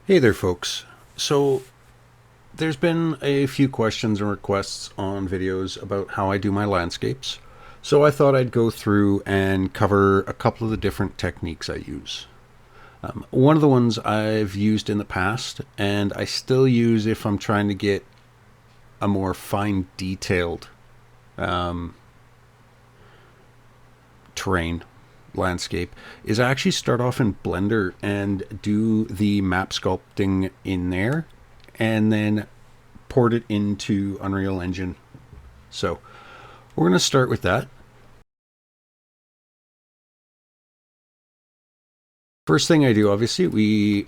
Hey there, folks. So, there's been a few questions and requests on videos about how I do my landscapes. So, I thought I'd go through and cover a couple of the different techniques I use. One of the ones I've used in the past, and I still use if I'm trying to get a more fine detailed terrain landscape, is I actually start off in Blender and do the map sculpting in there, and then port it into Unreal Engine. So we're going to start with that. First thing I do, obviously, we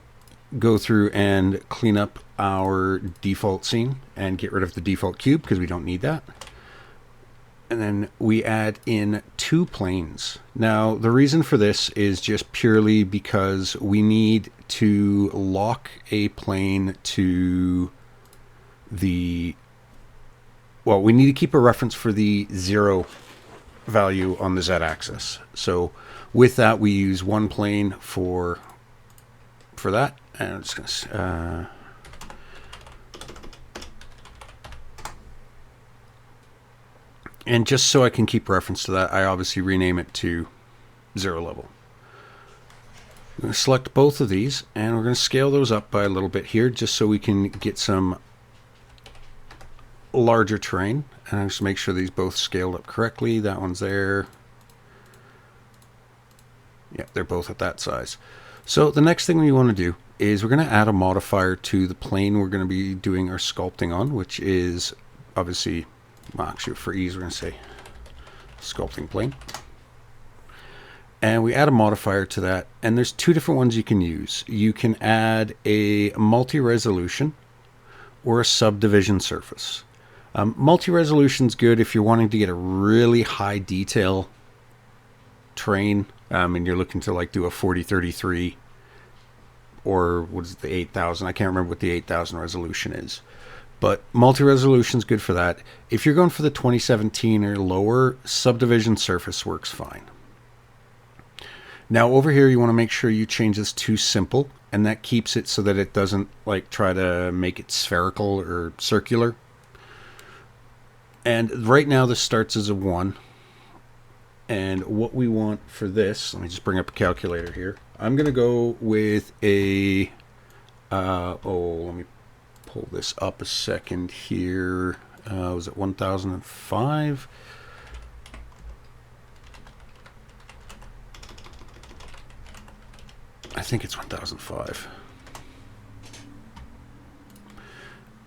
go through and clean up our default scene and get rid of the default cube because we don't need that. And then we add in two planes. Now, the reason for this is just purely because we need to lock a plane to the, well, we need to keep a reference for the 0 value on the z-axis. So with that, we use one plane for that. And I'm just going to and just so I can keep reference to that, I obviously rename it to 0 level. I'm going to select both of these, and we're going to scale those up by a little bit here, just so we can get some larger terrain. And I just make sure these both scaled up correctly. That one's there. Yeah, they're both at that size. So the next thing we want to do is we're going to add a modifier to the plane we're going to be doing our sculpting on, which is obviously, well, actually for ease, we're going to say sculpting plane. And we add a modifier to that, and there's two different ones you can use. You can add a multi-resolution or a subdivision surface. Multi-resolution is good if you're wanting to get a really high detail terrain, and you're looking to like do a 4033 or what is it, the 8000. I can't remember what the 8000 resolution is, but multi-resolution is good for that. If you're going for the 2017 or lower, subdivision surface works fine. Now over here, you want to make sure you change this to simple, and that keeps it so that it doesn't like try to make it spherical or circular. And right now this starts as a 1. And what we want for this, let me just bring up a calculator here. I'm going to go with a, let me pull this up a second here. Was it 1005? I think it's 1005.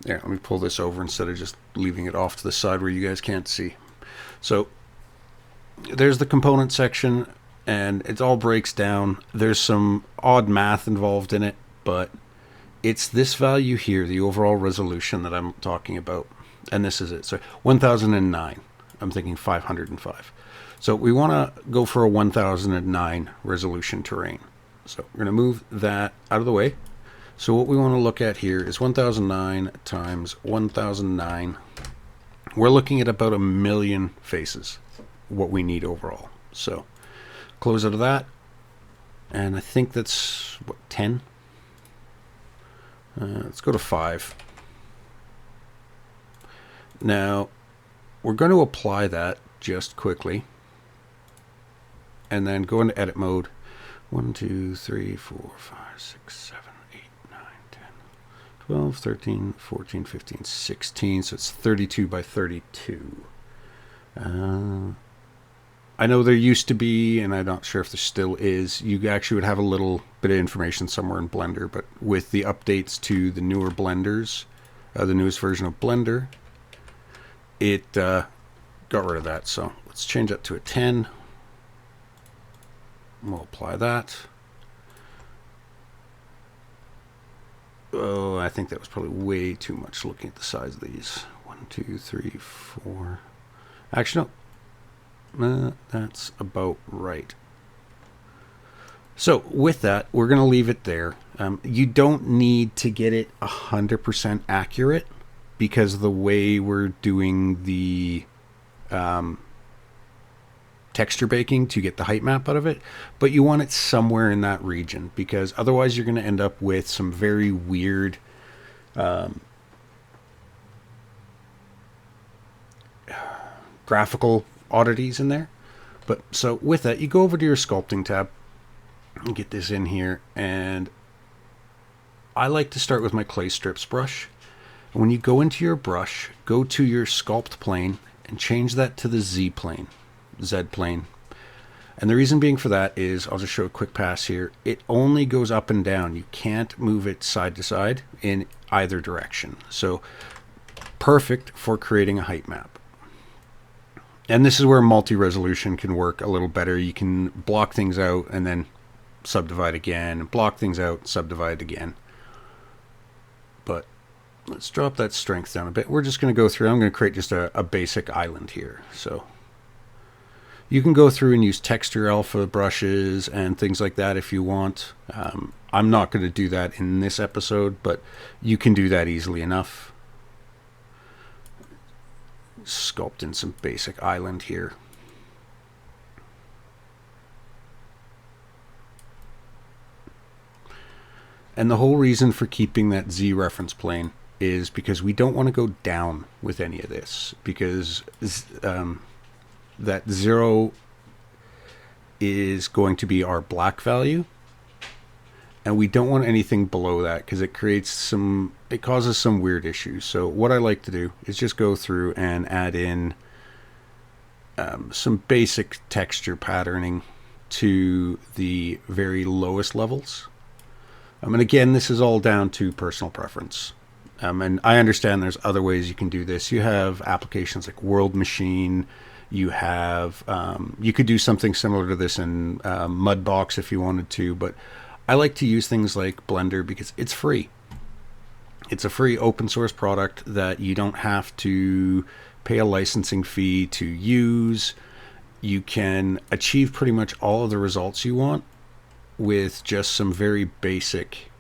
There, let me pull this over instead of just leaving it off to the side where you guys can't see. So there's the component section, and it all breaks down. There's some odd math involved in it, but it's this value here, the overall resolution that I'm talking about. And this is it. So 1009. I'm thinking 505. So we want to go for a 1009 resolution terrain. So we're going to move that out of the way. So what we want to look at here is 1009 times 1009. We're looking at about 1 million faces, what we need overall. So close out of that. And I think that's, what, 10? Let's go to 5. Now, we're going to apply that just quickly. And then go into edit mode. 1, 2, 3, 4, 5, 6, 7, 8, 9, 10, 12, 13, 14, 15, 16. So it's 32 by 32. I know there used to be, and I'm not sure if there still is, you actually would have a little bit of information somewhere in Blender, but with the updates to the newer Blenders, the newest version of Blender, it got rid of that. So let's change that to a 10. We'll apply that. Oh, I think that was probably way too much looking at the size of these. 1, 2, 3, 4. Actually, no. That's about right. So with that, we're going to leave it there. You don't need to get it 100% accurate because the way we're doing the texture baking to get the height map out of it, but you want it somewhere in that region, because otherwise you're going to end up with some very weird graphical oddities in there. But so with that, you go over to your sculpting tab and get this in here, and I like to start with my clay strips brush. And when you go into your brush, go to your sculpt plane and change that to the Z plane, Z plane. And the reason being for that is, I'll just show a quick pass here, it only goes up and down. You can't move it side to side in either direction. So perfect for creating a height map. And this is where multi-resolution can work a little better. You can block things out and then subdivide again, block things out, subdivide again. But let's drop that strength down a bit. We're just going to go through, I'm going to create just a basic island here. So you can go through and use texture alpha brushes and things like that if you want. I'm not going to do that in this episode, but you can do that easily enough. Sculpt in some basic island here. And the whole reason for keeping that Z reference plane is because we don't want to go down with any of this, because that 0 is going to be our black value, and we don't want anything below that because it causes some weird issues. So what I like to do is just go through and add in some basic texture patterning to the very lowest levels. And again, this is all down to personal preference. And I understand there's other ways you can do this. You have applications like World Machine. You have, you could do something similar to this in Mudbox if you wanted to, but I like to use things like Blender because it's free. It's a free open source product that you don't have to pay a licensing fee to use. You can achieve pretty much all of the results you want with just some very basic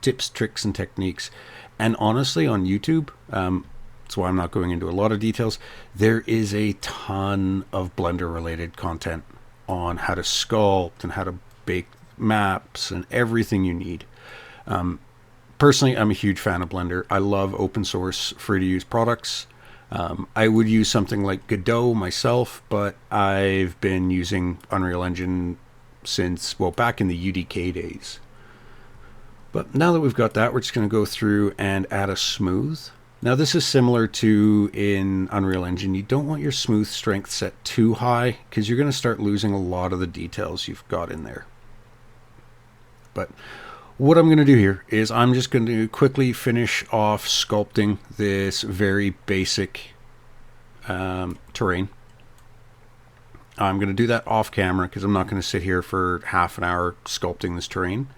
tips, tricks, and techniques. And honestly, on YouTube, that's why I'm not going into a lot of details, there is a ton of Blender related content on how to sculpt and how to bake maps and everything you need. Personally, I'm a huge fan of Blender. I love open source, free to use products. I would use something like Godot myself, but I've been using Unreal Engine since, well, back in the UDK days. But now that we've got that, we're just going to go through and add a smooth. Now this is similar to in Unreal Engine. You don't want your smooth strength set too high because you're going to start losing a lot of the details you've got in there. But what I'm going to do here is I'm just going to quickly finish off sculpting this very basic terrain. I'm going to do that off camera because I'm not going to sit here for half an hour sculpting this terrain.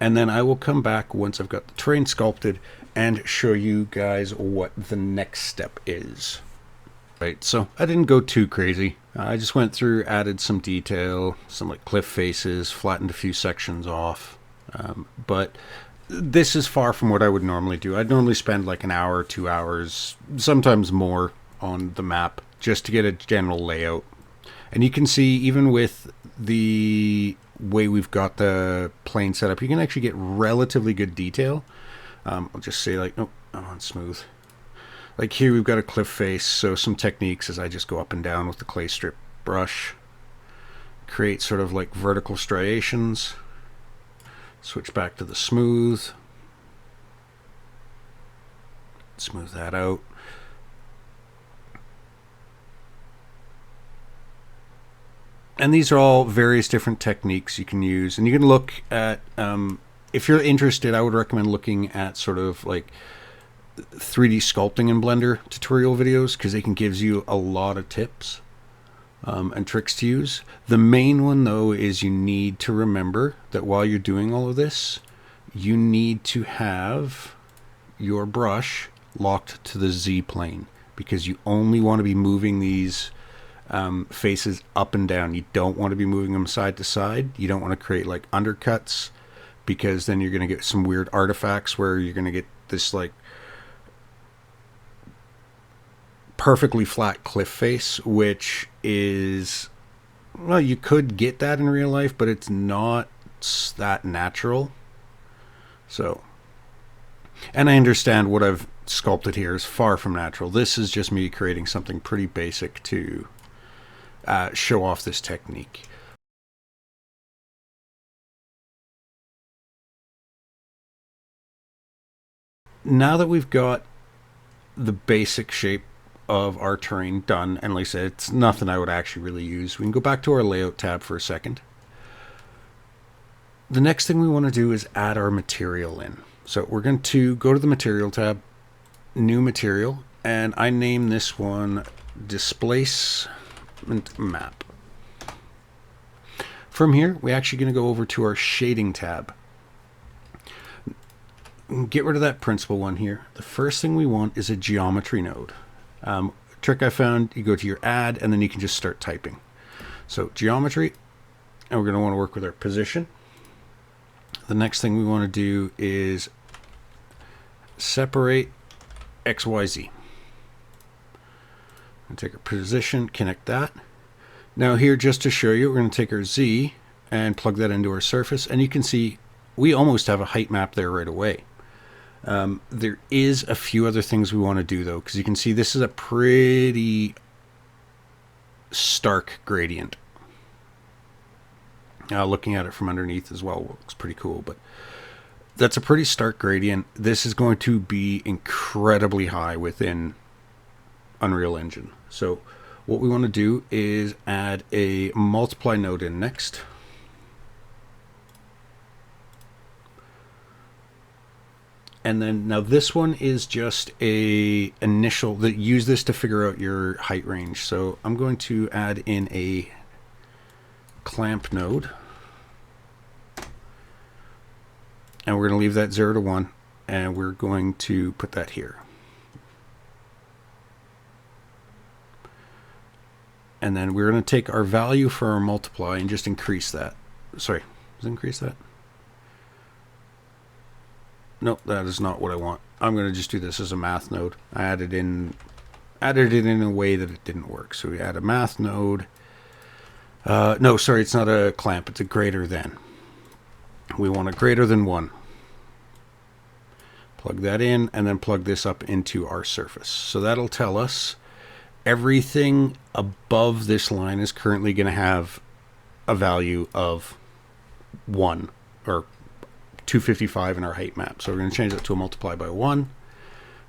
And then I will come back once I've got the terrain sculpted and show you guys what the next step is. Right, so I didn't go too crazy. I just went through, added some detail, some like cliff faces, flattened a few sections off. But this is far from what I would normally do. I'd normally spend like an hour, 2 hours, sometimes more on the map just to get a general layout. And you can see even with the way we've got the plane set up, you can actually get relatively good detail. I'll just say like, nope, I'm on smooth. Like here we've got a cliff face, so some techniques is I just go up and down with the clay strip brush, create sort of like vertical striations, switch back to the smooth, smooth that out. And these are all various different techniques you can use, and you can look at, if you're interested, I would recommend looking at sort of like 3D sculpting in Blender tutorial videos because they can give you a lot of tips and tricks to use. The main one though is you need to remember that while you're doing all of this, you need to have your brush locked to the Z plane because you only want to be moving these faces up and down. You don't want to be moving them side to side. You don't want to create like undercuts because then you're going to get some weird artifacts where you're going to get this like perfectly flat cliff face, which is, well, you could get that in real life, but it's not that natural. So, and I understand what I've sculpted here is far from natural. This is just me creating something pretty basic to show off this technique. Now that we've got the basic shape of our terrain done, and like I said, it's nothing I would actually really use, we can go back to our layout tab for a second. The next thing we want to do is add our material in. So we're going to go to the material tab, new material, and I name this one displacement map. From here, we're actually going to go over to our shading tab. Get rid of that principal one here. The first thing we want is a geometry node. Trick I found, you go to your add and then you can just start typing. So geometry, and we're going to want to work with our position. The next thing we want to do is separate XYZ. And take our position, connect that. Now here, just to show you, we're going to take our Z and plug that into our surface, and you can see we almost have a height map there right away. There is a few other things we want to do though, because you can see this is a pretty stark gradient. Looking at it from underneath as well looks pretty cool, but that's a pretty stark gradient. This is going to be incredibly high within Unreal Engine. So what we want to do is add a multiply node in next. And then now this one is just a initial that use this to figure out your height range. So I'm going to add in a clamp node. And we're going to leave that 0 to 1, and we're going to put that here. And then we're going to take our value for our multiply and just increase that. Sorry, does it increase that? Nope, that is not what I want. I'm going to just do this as a math node. I added it in a way that it didn't work. So we add a math node. No, sorry, it's not a clamp. It's a greater than. We want a greater than 1. Plug that in, and then plug this up into our surface. So that'll tell us everything above this line is currently going to have a value of 1 or 255 in our height map. So we're going to change that to a multiply by 1.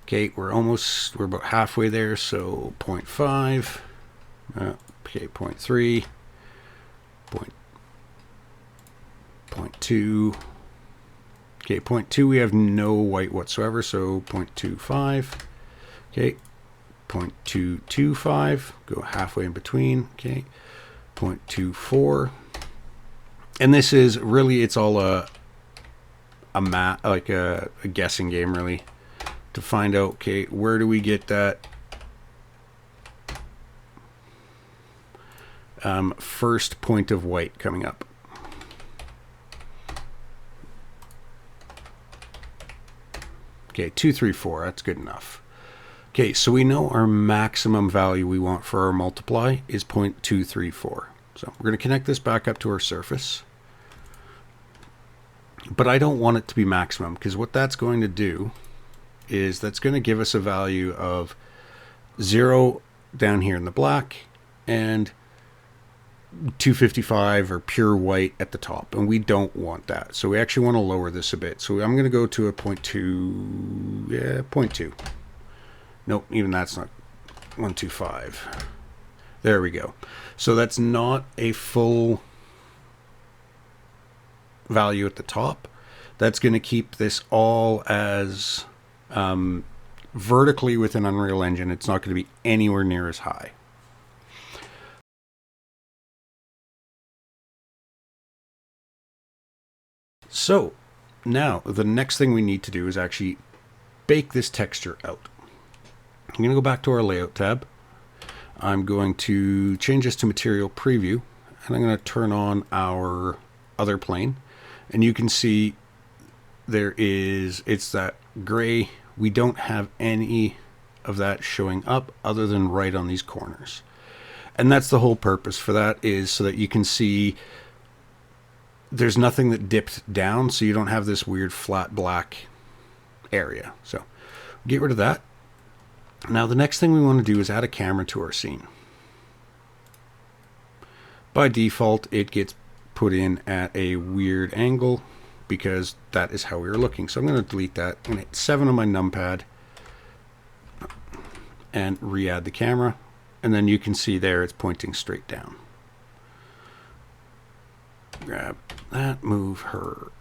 Okay, we're about halfway there. So 0.5, okay, 0.3, 0.2. Okay, 0.2, we have no white whatsoever, so 0.25. Okay, 0.225, go halfway in between. Okay, 0.24. And this is really, it's all a guessing game, really, to find out, okay, where do we get that first point of white coming up. Okay, 234, that's good enough. Okay, so we know our maximum value we want for our multiply is 0.234. So we're going to connect this back up to our surface. But I don't want it to be maximum, because what that's going to do is that's going to give us a value of 0 down here in the black and 255 or pure white at the top, and we don't want that. So we actually want to lower this a bit. So I'm going to go to a 0.2, yeah, 0.2. Nope, even that's not 125. There we go. So that's not a full value at the top. That's going to keep this all as vertically within Unreal Engine. It's not going to be anywhere near as high. So now the next thing we need to do is actually bake this texture out. I'm going to go back to our layout tab. I'm going to change this to material preview, and I'm going to turn on our other plane, and you can see it's that gray. We don't have any of that showing up other than right on these corners. And that's the whole purpose for that, is so that you can see there's nothing that dipped down, so you don't have this weird flat black area. So get rid of that. Now the next thing we want to do is add a camera to our scene. By default, it gets put in at a weird angle because that is how we were looking. So I'm going to delete that. I'm going to hit 7 on my numpad and re-add the camera. And then you can see there it's pointing straight down. Grab that, move her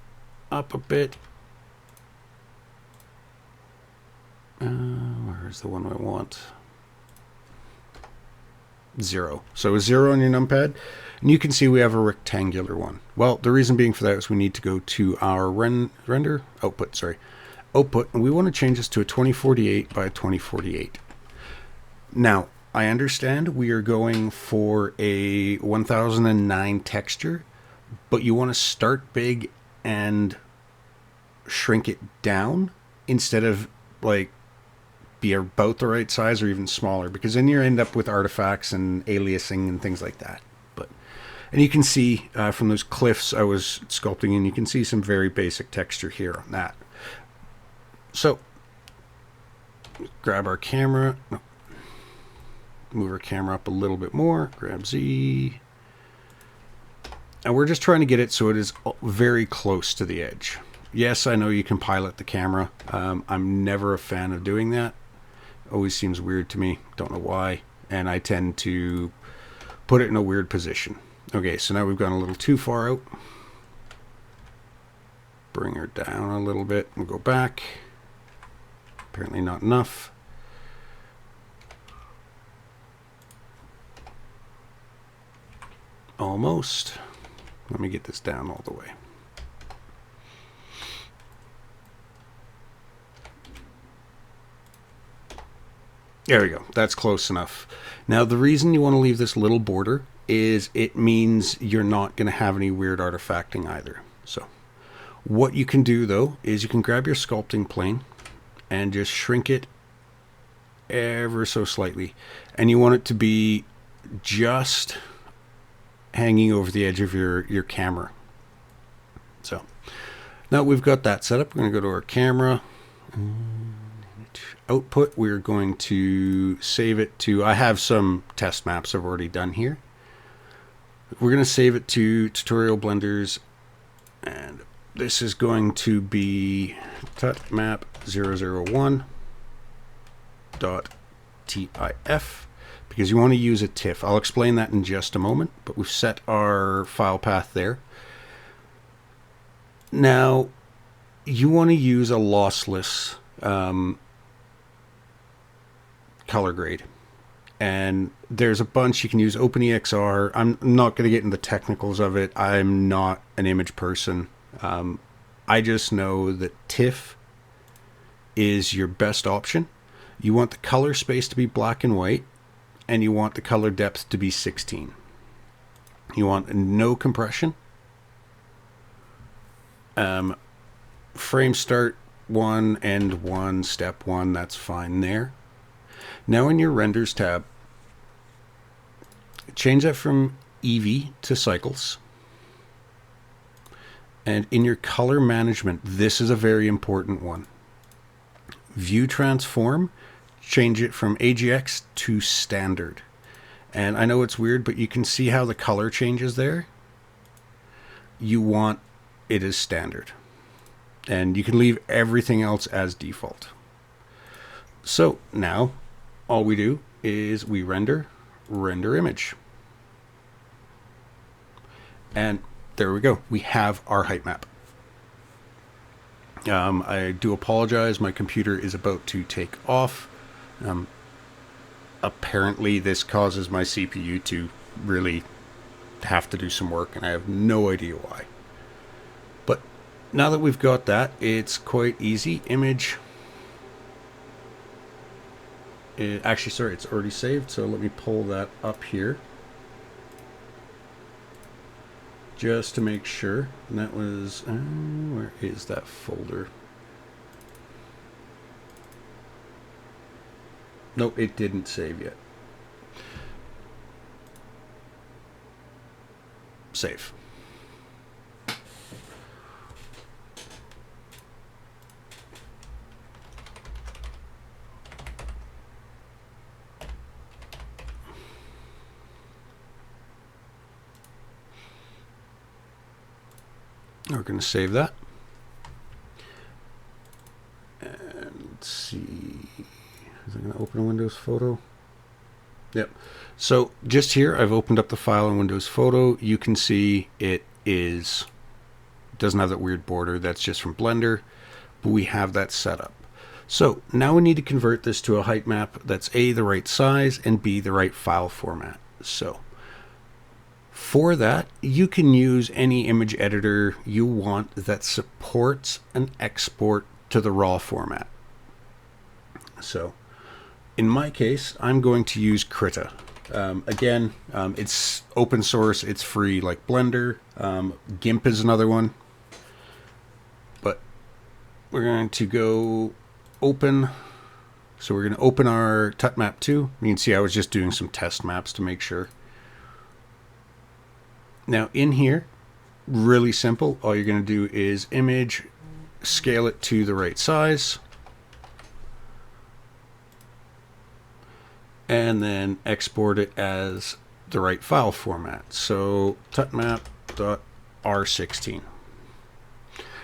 up a bit. Where's the one I want? 0. So a 0 on your numpad, and you can see we have a rectangular one. Well, the reason being for that is we need to go to our render output, and we want to change this to a 2048 by 2048. Now, I understand we are going for a 1009 texture, but you want to start big and shrink it down instead of like be about the right size or even smaller, because then you end up with artifacts and aliasing and things like that. And you can see from those cliffs I was sculpting in, you can see some very basic texture here on that. So grab our camera, move our camera up a little bit more, grab Z, and we're just trying to get it so it is very close to the edge. Yes, I know you can pilot the camera. I'm never a fan of doing that. Always seems weird to me, don't know why, and I tend to put it in a weird position. Okay, so now we've gone a little too far out. Bring her down a little bit and go back. Apparently not enough. Almost. Let me get this down all the way. There we go. That's close enough. Now, the reason you want to leave this little border is it means you're not going to have any weird artifacting either. So what you can do, though, is you can grab your sculpting plane and just shrink it ever so slightly. And you want it to be just hanging over the edge of your camera. So now we've got that set up. We're going to go to our camera. Output, we're going to save it to, I have some test maps I've already done here. We're going to save it to tutorial blenders, and this is going to be tutmap 001.tif because you want to use a TIFF. I'll explain that in just a moment, but we've set our file path there. Now, you want to use a lossless color grade, and there's a bunch you can use. OpenEXR. I'm not going to get into the technicals of it. I'm not an image person. I just know that TIFF is your best option. You want the color space to be black and white, and you want the color depth to be 16. You want no compression. Frame start 1, end 1, step 1, that's fine there. Now in your renders tab, change that from Eevee to cycles. And in your color management, this is a very important one. View transform, change it from AGX to standard. And I know it's weird, but you can see how the color changes there. You want it as standard. And you can leave everything else as default. So now all we do is we render image. And there we go. We have our height map. I do apologize. My computer is about to take off. Apparently this causes my CPU to really have to do some work, and I have no idea why. But now that we've got that, it's quite easy. Image. Actually, sorry, it's already saved, so let me pull that up here just to make sure. And that was, where is that folder? Nope, it didn't save yet. Save. We're going to save that. And let's see. Is it going to open a Windows Photo? Yep. So just here, I've opened up the file in Windows Photo. You can see it doesn't have that weird border. That's just from Blender, but we have that set up. So now we need to convert this to a height map that's A, the right size, and B, the right file format. So for that, you can use any image editor you want that supports an export to the raw format. So in my case, I'm going to use Krita. Again, it's open source, it's free like Blender. GIMP is another one. But we're going to go open. So we're going to open our Heightmap 2. You can see I was just doing some test maps to make sure. Now in here, really simple. All you're going to do is image, scale it to the right size, and then export it as the right file format. So heightmap.r16.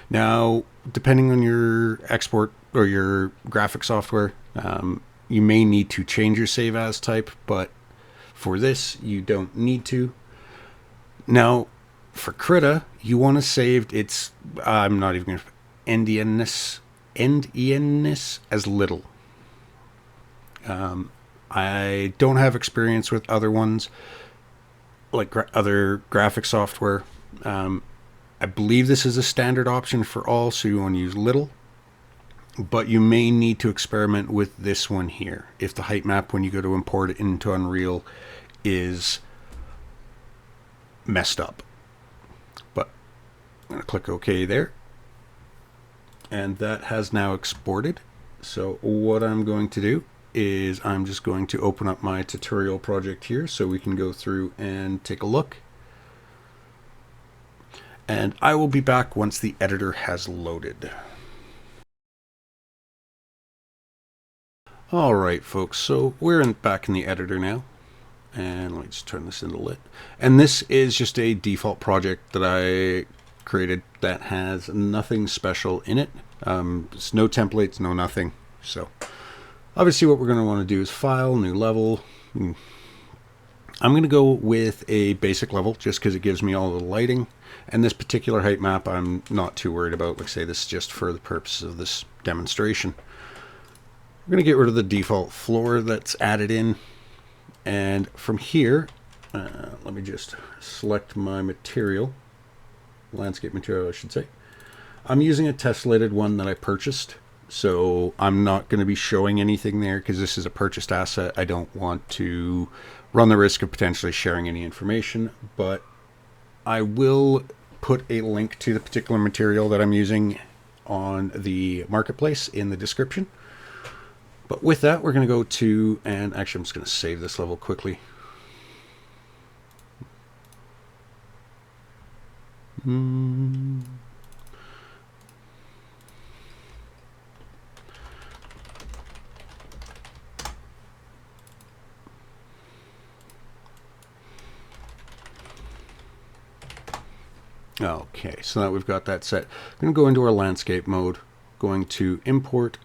Now, depending on your export or your graphic software, you may need to change your save as type, but for this, you don't need to. Now, for Krita, you want to save its, I'm not even going to, endianness as little. I don't have experience with other ones, like other graphic software. I believe this is a standard option for all, so you want to use little. But you may need to experiment with this one here. If the height map, when you go to import it into Unreal, is messed up. But I'm going to click OK there. And that has now exported. So what I'm going to do is I'm just going to open up my tutorial project here so we can go through and take a look. And I will be back once the editor has loaded. All right, folks, so we're back in the editor now. And let me just turn this into lit. And this is just a default project that I created that has nothing special in it. It's no templates, no nothing. So obviously what we're going to want to do is file, new level. I'm going to go with a basic level just because it gives me all the lighting. And this particular height map I'm not too worried about. Like I say, this is just for the purposes of this demonstration. We're going to get rid of the default floor that's added in. And from here, let me just select my material, landscape material I should say. I'm using a tessellated one that I purchased. So I'm not going to be showing anything there because this is a purchased asset. I don't want to run the risk of potentially sharing any information, but I will put a link to the particular material that I'm using on the marketplace in the description. But with that, we're going to go to, and actually I'm just going to save this level quickly. Okay, so now we've got that set. I'm going to go into our landscape mode, going to import.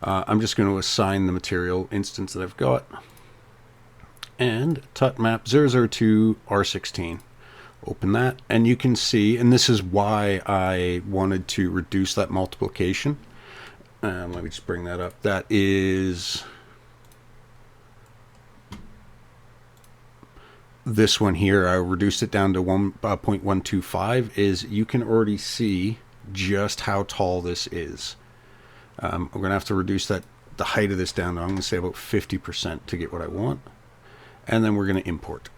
I'm just going to assign the material instance that I've got. And Heightmap 002 R16. Open that, and you can see, and this is why I wanted to reduce that multiplication. Let me just bring that up. That is this one here. I reduced it down to 1.125. Is you can already see just how tall this is. I'm going to have to reduce the height of this down to, I'm going to say about 50% to get what I want. And then we're going to import.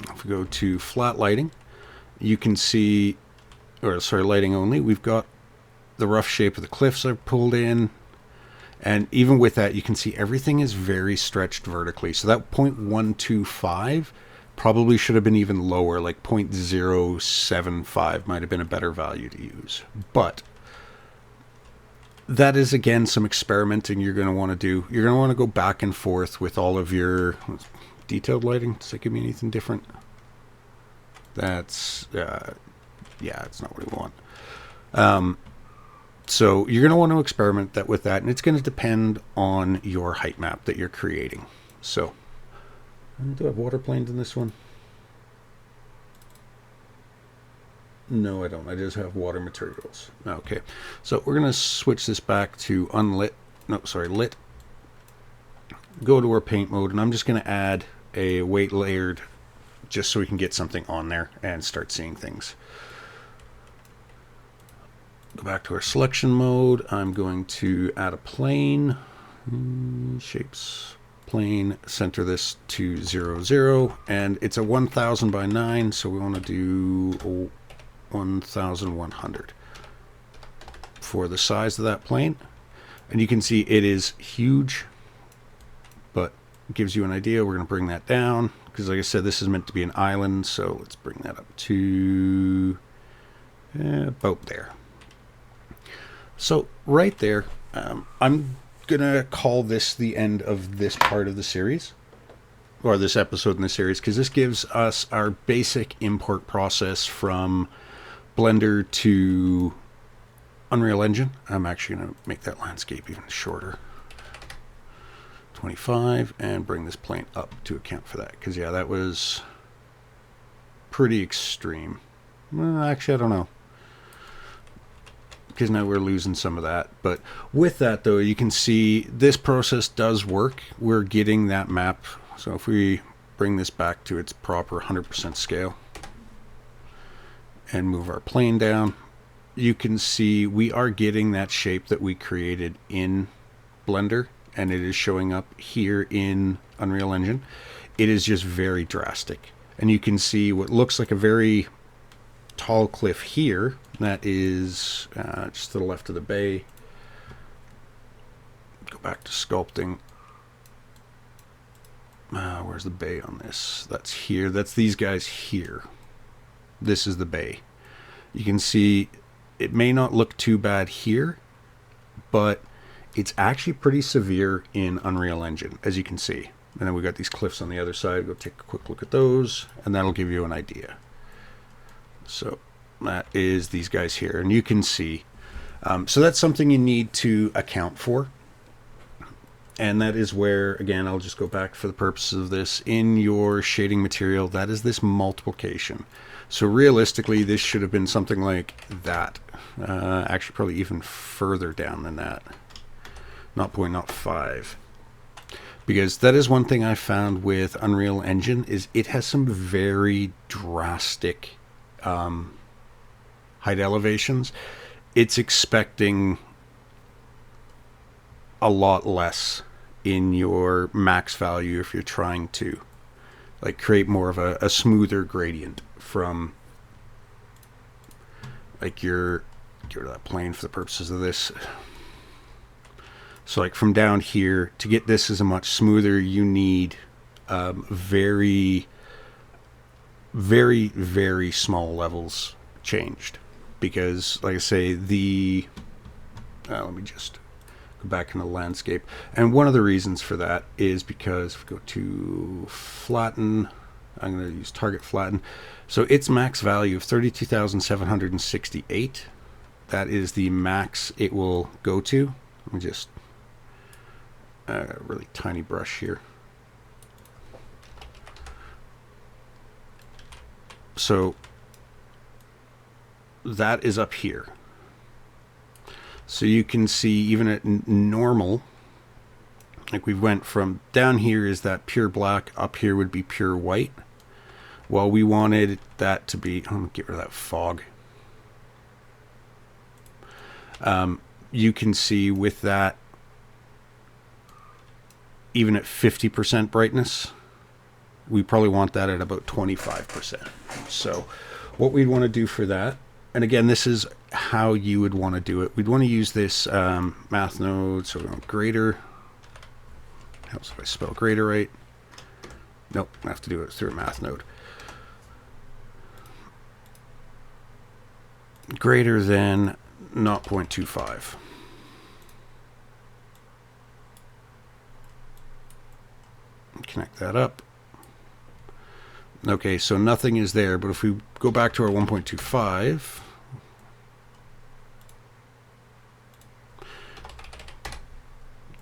If we go to flat lighting, you can see, or sorry, lighting only, we've got the rough shape of the cliffs are pulled in. And even with that, you can see everything is very stretched vertically. So that 0.125 probably should have been even lower, like 0.075 might have been a better value to use. But that is, again, some experimenting you're going to want to do. You're going to want to go back and forth with all of your detailed lighting. Does that give me anything different? That's, yeah, it's not what we want. So you're going to want to experiment that with that, and it's going to depend on your height map that you're creating. So, do I have water planes in this one? No, I don't. I just have water materials. Okay, so we're going to switch this back to unlit. No, sorry, lit. Go to our paint mode, and I'm just going to add a weight layered just so we can get something on there and start seeing things. Go back to our selection mode. I'm going to add a plane. Shapes, plane, center this to 0, 0. And it's a 1000 by 9, so we want to do 1100 for the size of that plane. And you can see it is huge, but it gives you an idea. We're going to bring that down because, like I said, this is meant to be an island. So let's bring that up to about there. So right there, I'm going to call this the end of this part of the series, or this episode in the series, because this gives us our basic import process from Blender to Unreal Engine. I'm actually going to make that landscape even shorter. 25, and bring this plane up to account for that, because, yeah, that was pretty extreme. Well, actually, I don't know, because now we're losing some of that. But with that, though, you can see this process does work. We're getting that map. So if we bring this back to its proper 100% scale and move our plane down, you can see we are getting that shape that we created in Blender, and it is showing up here in Unreal Engine. It is just very drastic. And you can see what looks like a very tall cliff here. That is just to the left of the bay. Go back to sculpting. Where's the bay on this? That's here. That's these guys here. This is the bay. You can see it may not look too bad here, but it's actually pretty severe in Unreal Engine, as you can see. And then we got these cliffs on the other side. Go take a quick look at those, and that'll give you an idea. So that is these guys here, and you can see. So that's something you need to account for. And that is where, again, I'll just go back for the purposes of this. In your shading material, that is this multiplication. So realistically, this should have been something like that. Actually, probably even further down than that. Not 0.05. Because that is one thing I found with Unreal Engine, is it has some very drastic height elevations. It's expecting a lot less in your max value if you're trying to like create more of a smoother gradient from like your, get rid of that plane for the purposes of this. So like from down here, to get this as a much smoother, you need very, very, very small levels changed. Because, like I say, the... let me just go back into the landscape. And one of the reasons for that is because if we go to flatten, I'm going to use target flatten. So its max value of 32,768. That is the max it will go to. Let me just... a really tiny brush here. So that is up here. So you can see even at normal, like we went from down here is that pure black, up here would be pure white. Well, we wanted that to be, I'm gonna get rid of that fog. You can see with that, even at 50% brightness, we probably want that at about 25%. So what we'd want to do for that And again, this is how you would want to do it. We'd want to use this math node. So we're going greater. Helps if I spell greater right. Nope, I have to do it through a math node. Greater than 0.25. Connect that up. Okay, so nothing is there, but if we go back to our 1.25,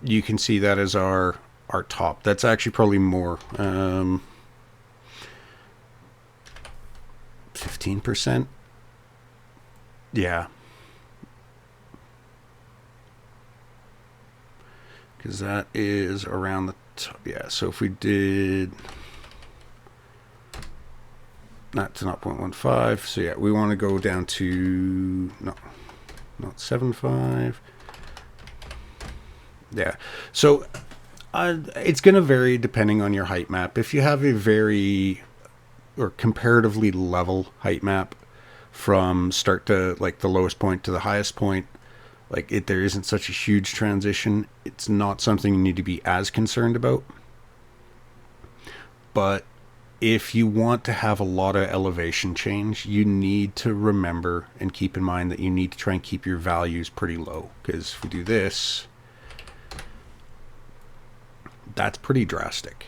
you can see that as our top. That's actually probably more. 15%. Yeah. Because that is around the top. Yeah, so if we did not to 0.15, so yeah, we want to go down to no, not 0.75. Yeah, so it's going to vary depending on your height map. If you have a very or comparatively level height map from start to like the lowest point to the highest point, like there isn't such a huge transition, it's not something you need to be as concerned about. But if you want to have a lot of elevation change, you need to remember and keep in mind that you need to try and keep your values pretty low, because if we do this, that's pretty drastic.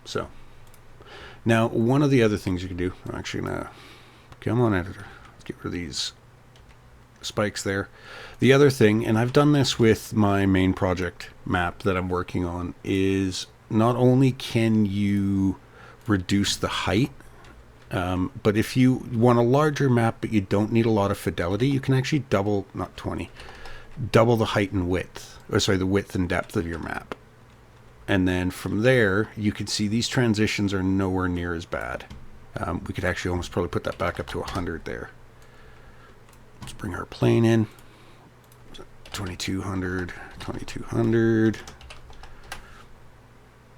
So now one of the other things you can do, I'm actually gonna come on editor, let's get rid of these spikes there. The other thing, and I've done this with my main project map that I'm working on, is not only can you reduce the height, but if you want a larger map but you don't need a lot of fidelity, you can actually double the height and width, or sorry, the width and depth of your map. And then from there, you can see these transitions are nowhere near as bad. We could actually almost probably put that back up to 100 there. Let's bring our plane in. 2200, 2200.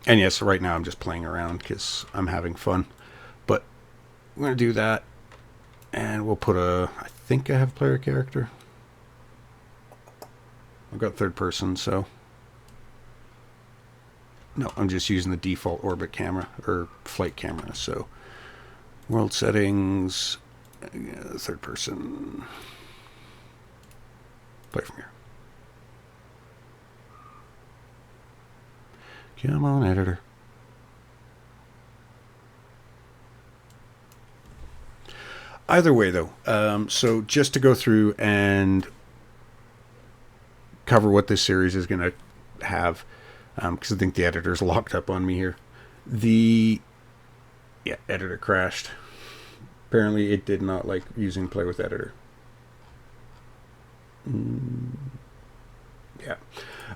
And yes, right now I'm just playing around because I'm having fun. But we're going to do that. And we'll put I think I have player character. I've got third person, so. No, I'm just using the default orbit camera or flight camera. So world settings, third person. Play from here. Come on, editor. Either way, though, so just to go through and cover what this series is going to have, because I think the editor's locked up on me here. Yeah, editor crashed. Apparently, it did not like using play with editor. Yeah.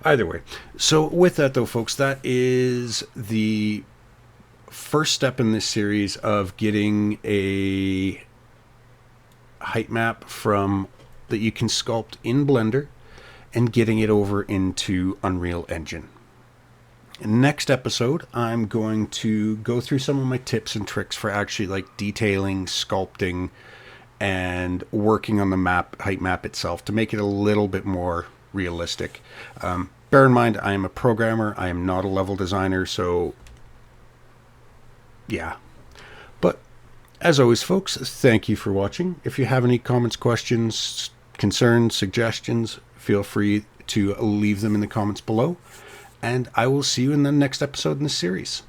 Either way. So with that, though, folks, that is the first step in this series of getting a height map from that you can sculpt in Blender and getting it over into Unreal Engine. Next episode, I'm going to go through some of my tips and tricks for actually like detailing, sculpting, and working on the height map itself to make it a little bit more realistic. Bear in mind, I am a programmer. I am not a level designer, so yeah. But as always, folks, thank you for watching. If you have any comments, questions, concerns, suggestions, feel free to leave them in the comments below. And I will see you in the next episode in this series.